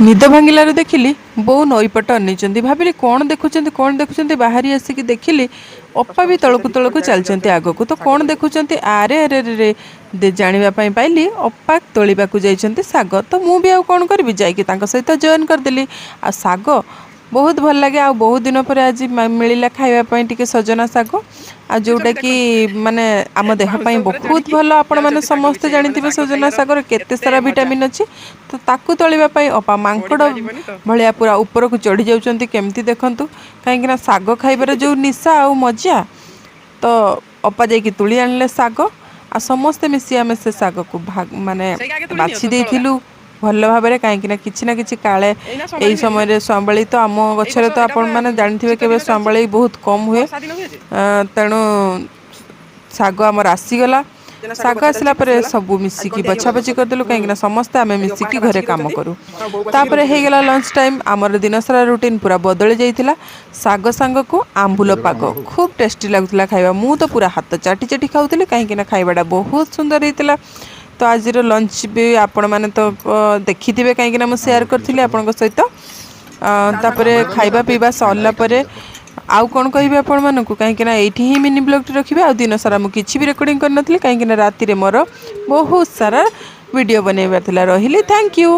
निद भांगिलार देखिली बो नईपट अनेइचंती भाविली कौन देखुंत बाहरी आसिक देखिली अप्पा भी तलकू तलकू चलते आगक तो कौन देखुंत आरे अरे रे जानापी पाइली अप्पा तोलिबा जाइछंती साग तो मुझे आउ कौन करी जाकि सहित जॉइन करदेली आ साग बहुत भल लगे आ बहुत दिन पर आज मिलला खावाई टी सजना साग आ जोटा कि माने आम देहपाई बहुत भल आपण मैंने समस्ते जानते सजना सागर केते सारा विटामिन अच्छी तो ताकू तोलिबाई अपा मांकड़ भाया पूरा ऊपर को चढ़ी जाउछंती केमती देखंतु कहीं साग खाइबार जो निशा आ मजा तो अपा जाकि तुली आनिले साग आ समस्ते मिसी आमे से साग को भाग माने बाछि देइथिलु भल भाव में कहीं किसी ना कि काले यही समय स्वांबली तो आम गचर तो आपण मैंने जानते केवे स्वांबली बहुत कम हुए तेणु साग आमर आसीगला साग आसला सबू मिसिकी बछा बछी करदेलु कहीं समस्ते आम मिसिकी घरे काम करूँ तापर होगला लंच टाइम आमर दिन सारा रुटीन पूरा बदली जाइथिला साग सांग को आंबुल पाग खूब टेस्टी लगुला खाइबा मु तो पूरा हाथ चाटी चाटी खाऊली कहीं खाइबाटा बहुत सुंदर होता तो आज लंच भी आपण मैंने तो देखिथे कहीं मुझे सेयार करी आपण सहित तापर खाइबा पीवा सरला आउ कौन कह आपण मानक कहीं ये ही मिनी ब्लॉग रखिए आ दिन सारा मुझे भी रेकर्डिंग करनी कहीं राति मोर बहुत सारा वीडियो बनइबार रही थैंक यू।